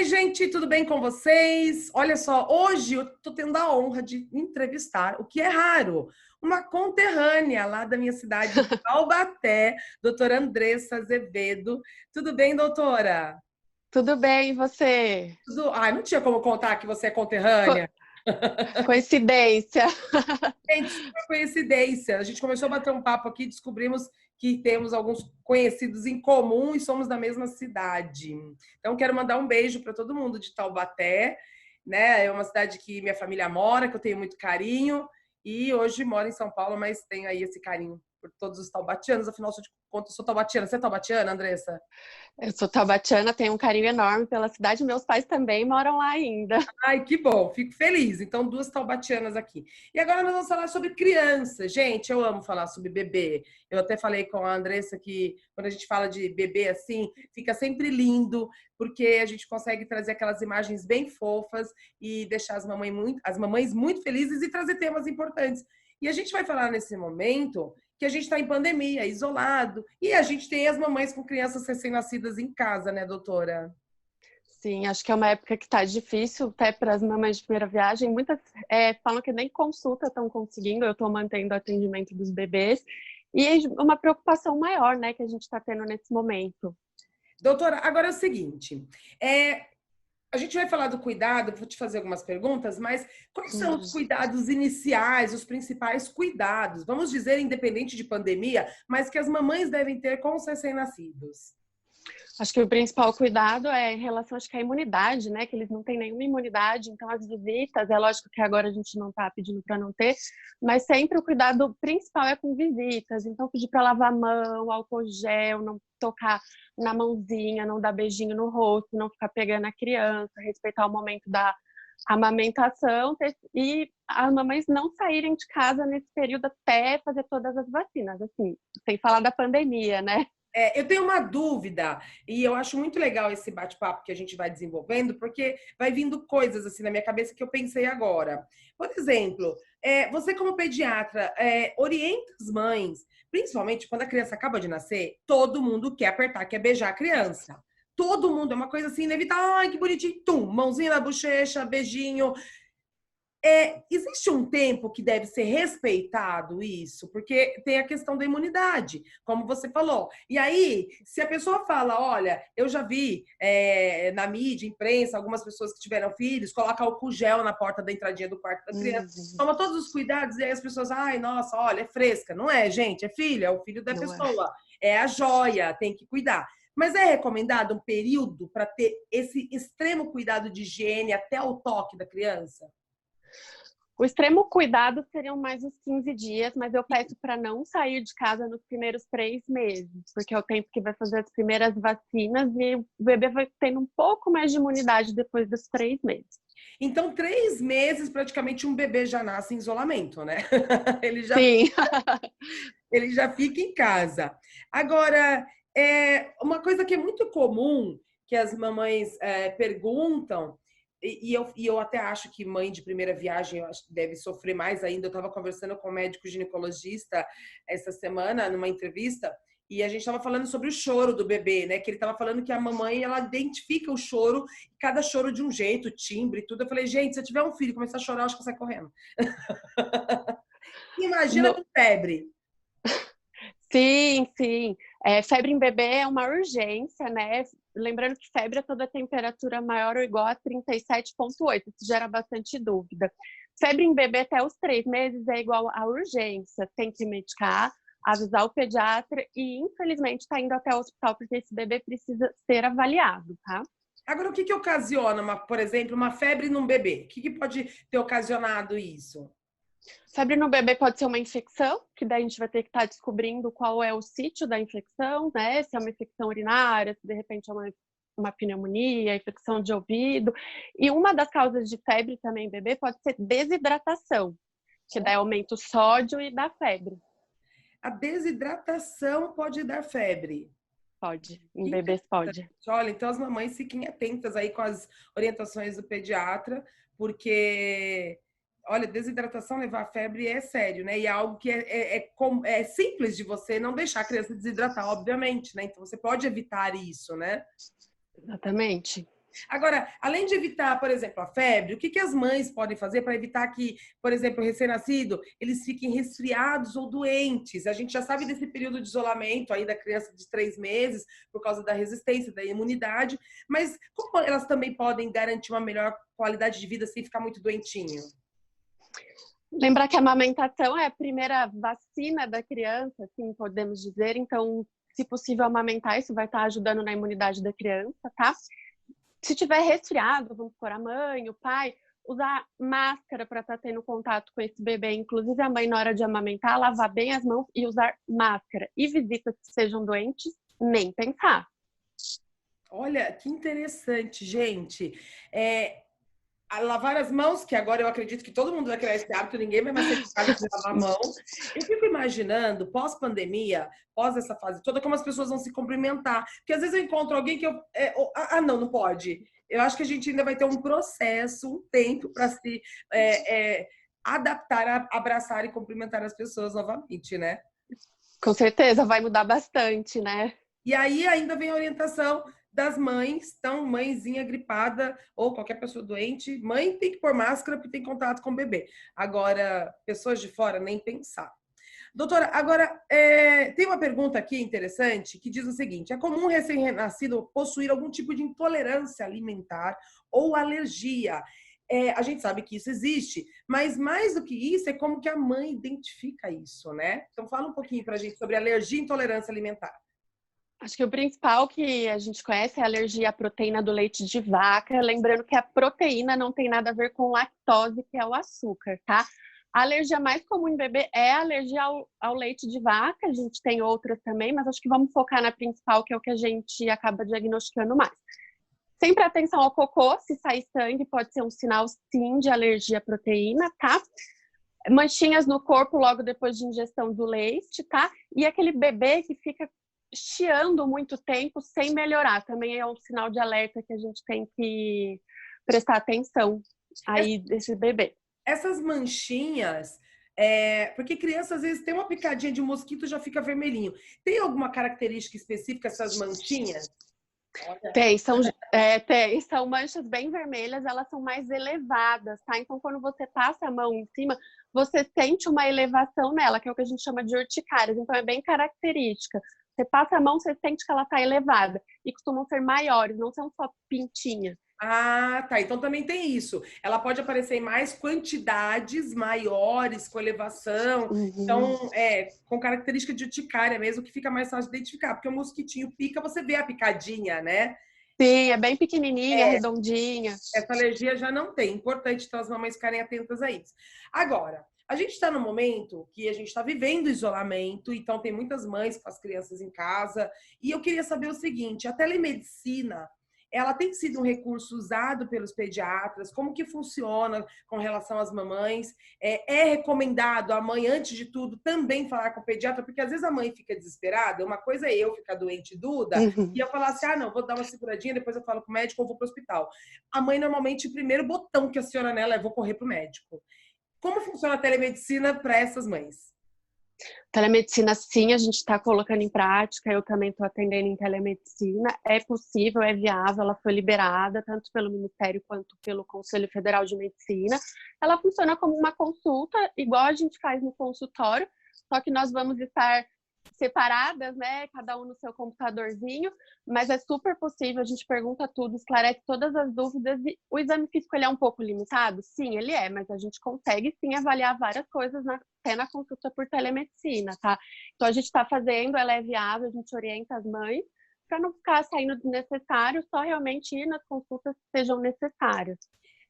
Oi, gente, tudo bem com vocês? Olha só, hoje eu tô tendo a honra de entrevistar, o que é raro, uma conterrânea lá da minha cidade de Taubaté, doutora Andressa Azevedo. Tudo bem, doutora? Tudo bem, e você? Tudo... Ai, não tinha como contar que você é Co- conterrânea. Coincidência. Gente, super coincidência. A gente começou a bater um papo aqui, descobrimos que temos alguns conhecidos em comum e somos da mesma cidade. Então, quero mandar um beijo para todo mundo de Taubaté, né? É uma cidade que minha família mora, que eu tenho muito carinho, e hoje moro em São Paulo, mas tenho aí esse carinho por todos os taubatianos. Afinal, de contas, eu sou taubatiana. Você é taubatiana, Andressa? Eu sou taubatiana, tenho um carinho enorme pela cidade. Meus pais também moram lá ainda. Ai, que bom, fico feliz. Então, duas taubatianas aqui. E agora nós vamos falar sobre criança. Gente, eu amo falar sobre bebê. Eu até falei com a Andressa que quando a gente fala de bebê assim, fica sempre lindo, porque a gente consegue trazer aquelas imagens bem fofas e deixar as mamães muito felizes e trazer temas importantes. E a gente vai falar nesse momento que a gente está em pandemia, isolado, e a gente tem as mamães com crianças recém-nascidas em casa, né, doutora? Sim, acho que é uma época que está difícil, até para as mamães de primeira viagem. Muitas falam que nem consulta estão conseguindo, eu estou mantendo o atendimento dos bebês. E é uma preocupação maior, né, que a gente está tendo nesse momento. Doutora, agora é o seguinte, a gente vai falar do cuidado, vou te fazer algumas perguntas, mas quais são os cuidados iniciais, os principais cuidados, vamos dizer, independente de pandemia, mas que as mamães devem ter com os recém-nascidos? Acho que o principal cuidado é em relação, acho que à imunidade, né? Que eles não têm nenhuma imunidade, então as visitas, é lógico que agora a gente não está pedindo para não ter, mas sempre o cuidado principal é com visitas, então pedir para lavar a mão, álcool gel, não tocar na mãozinha, não dar beijinho no rosto, não ficar pegando a criança, respeitar o momento da amamentação e as mamães não saírem de casa nesse período até fazer todas as vacinas, assim, sem falar da pandemia, né? Eu tenho uma dúvida, e eu acho muito legal esse bate-papo que a gente vai desenvolvendo, porque vai vindo coisas assim na minha cabeça que eu pensei agora. Por exemplo, você como pediatra, orienta as mães, principalmente quando a criança acaba de nascer, todo mundo quer apertar, quer beijar a criança. Todo mundo, é uma coisa assim, inevitável. Ai, que bonitinho, tum, mãozinha na bochecha, beijinho. Existe um tempo que deve ser respeitado isso, porque tem a questão da imunidade, como você falou. E aí, se a pessoa fala, olha, eu já vi na mídia, imprensa, algumas pessoas que tiveram filhos, coloca álcool gel na porta da entradinha do quarto da criança, toma todos os cuidados, e aí as pessoas, ai, nossa, olha, é fresca. Não é, gente, é filho, é o filho da Não é. pessoa, é a joia, tem que cuidar. Mas é recomendado um período para ter esse extremo cuidado de higiene até o toque da criança? O extremo cuidado seriam mais os 15 dias, mas eu peço para não sair de casa nos primeiros 3 meses, porque é o tempo que vai fazer as primeiras vacinas e o bebê vai tendo um pouco mais de imunidade depois dos 3 meses. Então, 3 meses, praticamente um bebê já nasce em isolamento, né? Ele já, Sim. ele já fica em casa. Agora, uma coisa que é muito comum, que as mamães perguntam, e eu até acho que mãe de primeira viagem eu acho que deve sofrer mais ainda. Eu estava conversando com um médico ginecologista essa semana, numa entrevista, e a gente estava falando sobre o choro do bebê, né? Que ele estava falando que a mamãe, ela identifica o choro, cada choro de um jeito, timbre e tudo. Eu falei, gente, se eu tiver um filho e começar a chorar, eu acho que eu saio correndo. Imagina No... com febre. Sim, sim. Febre em bebê é uma urgência, né? Lembrando que febre é toda temperatura maior ou igual a 37,8. Isso gera bastante dúvida. Febre em bebê até os 3 meses é igual a urgência. Tem que medicar, avisar o pediatra e, infelizmente, está indo até o hospital porque esse bebê precisa ser avaliado, tá? Agora, o que ocasiona, por exemplo, uma febre num bebê? O que pode ter ocasionado isso? Febre no bebê pode ser uma infecção, que daí a gente vai ter que estar descobrindo qual é o sítio da infecção, né? Se é uma infecção urinária, se de repente é uma pneumonia, infecção de ouvido. E uma das causas de febre também em bebê pode ser desidratação, que daí aumenta o sódio e dá febre. A desidratação pode dar febre. Pode, em Que bebês pode. Olha, então as mamães fiquem atentas aí com as orientações do pediatra, porque, olha, desidratação, levar febre é sério, né? E é algo que é simples de você não deixar a criança desidratar, obviamente, né? Então você pode evitar isso, né? Exatamente. Agora, além de evitar, por exemplo, a febre, o que as mães podem fazer para evitar que, por exemplo, o recém-nascido, eles fiquem resfriados ou doentes? A gente já sabe desse período de isolamento aí da criança de 3 meses, por causa da resistência, da imunidade, mas como elas também podem garantir uma melhor qualidade de vida sem ficar muito doentinho? Lembrar que a amamentação é a primeira vacina da criança, assim podemos dizer. Então, se possível, amamentar, isso vai estar ajudando na imunidade da criança, tá? Se tiver resfriado, vamos pôr a mãe, o pai, usar máscara para estar tendo contato com esse bebê. Inclusive, a mãe, na hora de amamentar, lavar bem as mãos e usar máscara. E visitas que sejam doentes, nem pensar. Olha, que interessante, gente. A lavar as mãos, que agora eu acredito que todo mundo vai criar esse hábito, ninguém vai mais ter que lavar a mão. Eu fico imaginando, pós-pandemia, pós essa fase toda, como as pessoas vão se cumprimentar. Porque às vezes eu encontro alguém que não pode. Eu acho que a gente ainda vai ter um processo, um tempo para se adaptar, a abraçar e cumprimentar as pessoas novamente, né? Com certeza, vai mudar bastante, né? E aí ainda vem a orientação das mães, então mãezinha gripada ou qualquer pessoa doente, mãe tem que pôr máscara porque tem contato com o bebê. Agora, pessoas de fora, nem pensar. Doutora, agora, tem uma pergunta aqui interessante que diz o seguinte: é comum recém-nascido possuir algum tipo de intolerância alimentar ou alergia? A gente sabe que isso existe, mas mais do que isso, é como que a mãe identifica isso, né? Então, fala um pouquinho pra gente sobre alergia e intolerância alimentar. Acho que o principal que a gente conhece é a alergia à proteína do leite de vaca. Lembrando que a proteína não tem nada a ver com lactose, que é o açúcar, tá? A alergia mais comum em bebê é a alergia ao leite de vaca. A gente tem outras também, mas acho que vamos focar na principal, que é o que a gente acaba diagnosticando mais. Sempre atenção ao cocô. Se sair sangue, pode ser um sinal, sim, de alergia à proteína, tá? Manchinhas no corpo logo depois de ingestão do leite, tá? E aquele bebê que fica chiando muito tempo sem melhorar, também é um sinal de alerta que a gente tem que prestar atenção aí desse bebê. Essas manchinhas, porque criança às vezes tem uma picadinha de mosquito e já fica vermelhinho. Tem alguma característica específica essas manchinhas? Tem, são manchas bem vermelhas, elas são mais elevadas, tá? Então, quando você passa a mão em cima, você sente uma elevação nela, que é o que a gente chama de urticárias. Então, é bem característica. Você passa a mão, você sente que ela está elevada. E costumam ser maiores, não são só pintinhas. Ah, tá. Então também tem isso. Ela pode aparecer em mais quantidades maiores, com elevação. Então, com característica de urticária mesmo, que fica mais fácil de identificar. Porque o mosquitinho pica, você vê a picadinha, né? Sim, é bem pequenininha, redondinha. Essa alergia já não tem. Importante então as mamães ficarem atentas a isso. Agora, a gente está no momento que a gente está vivendo isolamento, então tem muitas mães com as crianças em casa. E eu queria saber o seguinte: a telemedicina, ela tem sido um recurso usado pelos pediatras? Como que funciona com relação às mamães? É recomendado a mãe, antes de tudo, também falar com o pediatra? Porque às vezes a mãe fica desesperada. Uma coisa é eu ficar doente, Duda, e eu falar assim, não, vou dar uma seguradinha, depois eu falo com o médico ou vou para o hospital. A mãe, normalmente, o primeiro botão que aciona nela é vou correr para o médico. Como funciona a telemedicina para essas mães? Telemedicina, sim, a gente está colocando em prática. Eu também estou atendendo em telemedicina. É possível, é viável, ela foi liberada tanto pelo Ministério quanto pelo Conselho Federal de Medicina. Ela funciona como uma consulta, igual a gente faz no consultório, só que nós vamos estar separadas, né? Cada um no seu computadorzinho, mas é super possível, a gente pergunta tudo, esclarece todas as dúvidas. E o exame físico, ele é um pouco limitado? Sim, ele é, mas a gente consegue sim avaliar várias coisas até na consulta por telemedicina, tá? Então a gente está fazendo, ela é viável, a gente orienta as mães para não ficar saindo desnecessário, só realmente ir nas consultas que sejam necessárias.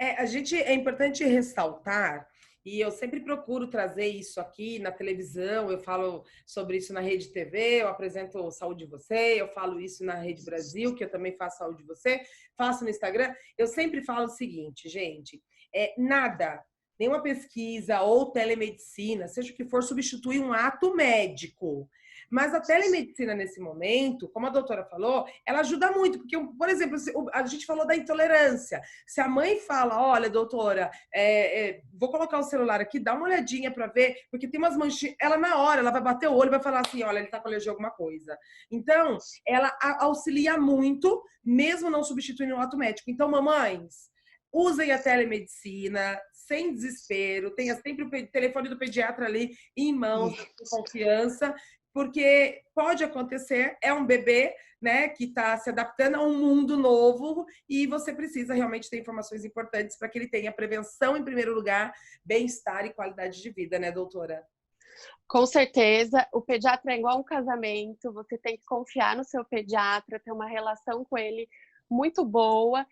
É importante ressaltar, e eu sempre procuro trazer isso aqui na televisão, eu falo sobre isso na Rede TV, eu apresento Saúde Você, eu falo isso na Rede Brasil, que eu também faço Saúde Você, faço no Instagram. Eu sempre falo o seguinte, gente, nada, nenhuma pesquisa ou telemedicina, seja o que for, substituir um ato médico. Mas a telemedicina, nesse momento, como a doutora falou, ela ajuda muito, porque, por exemplo, a gente falou da intolerância. Se a mãe fala, olha, doutora, vou colocar o celular aqui, dá uma olhadinha para ver, porque tem umas manchinhas, ela na hora, ela vai bater o olho e vai falar assim, olha, ele tá com alergia a alguma coisa. Então, ela auxilia muito, mesmo não substituindo o ato médico. Então, mamães, usem a telemedicina, sem desespero, tenha sempre o telefone do pediatra ali em mãos, com confiança, porque pode acontecer, é um bebê, né, que está se adaptando a um mundo novo e você precisa realmente ter informações importantes para que ele tenha prevenção em primeiro lugar, bem-estar e qualidade de vida, né, doutora? Com certeza, o pediatra é igual um casamento, você tem que confiar no seu pediatra, ter uma relação com ele muito boa.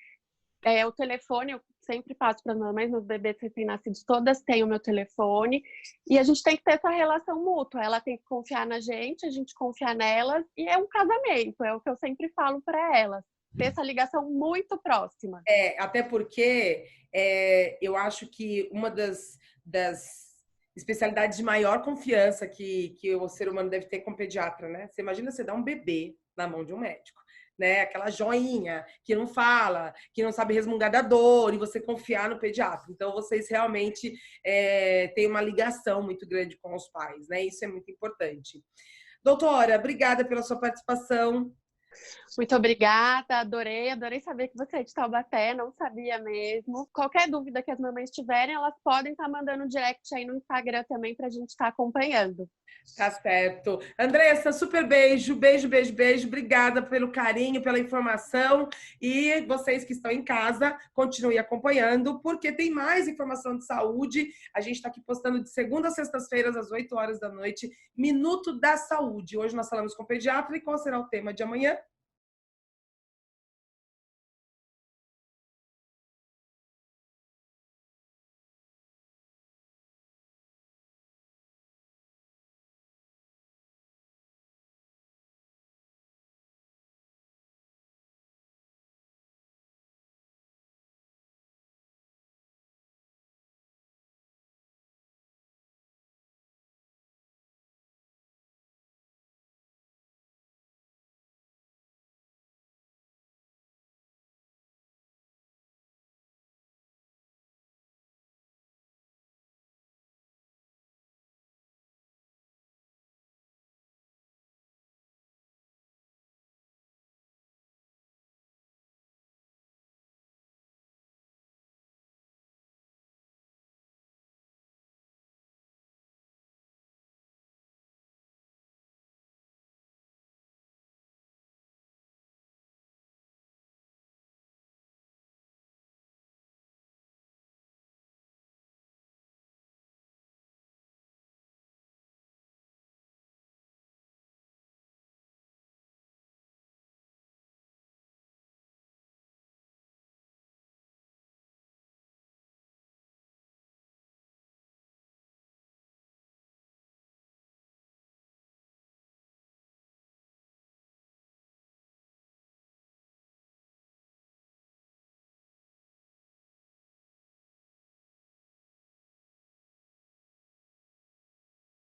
O telefone, eu sempre passo para as mamães, meus bebês recém-nascidos, todas têm o meu telefone, e a gente tem que ter essa relação mútua. Ela tem que confiar na gente, a gente confiar nelas, e é um casamento, é o que eu sempre falo para elas. Ter essa ligação muito próxima. Até porque eu acho que uma das especialidades de maior confiança que o ser humano deve ter com o pediatra, né? Você imagina você dar um bebê na mão de um médico. Né? Aquela joinha que não fala, que não sabe resmungar da dor, e você confiar no pediatra. Então, vocês realmente têm uma ligação muito grande com os pais, né? Isso é muito importante. Doutora, obrigada pela sua participação. Muito obrigada, adorei saber que você é de Taubaté, não sabia mesmo. Qualquer dúvida que as mamães tiverem, elas podem estar mandando direct aí no Instagram também para a gente estar acompanhando. Tá certo. Andressa, super beijo, beijo, beijo, beijo. Obrigada pelo carinho, pela informação. E vocês que estão em casa, continuem acompanhando, porque tem mais informação de saúde. A gente está aqui postando de segunda a sextas-feiras, às 8 horas da noite, Minuto da Saúde. Hoje nós falamos com o pediatra e qual será o tema de amanhã?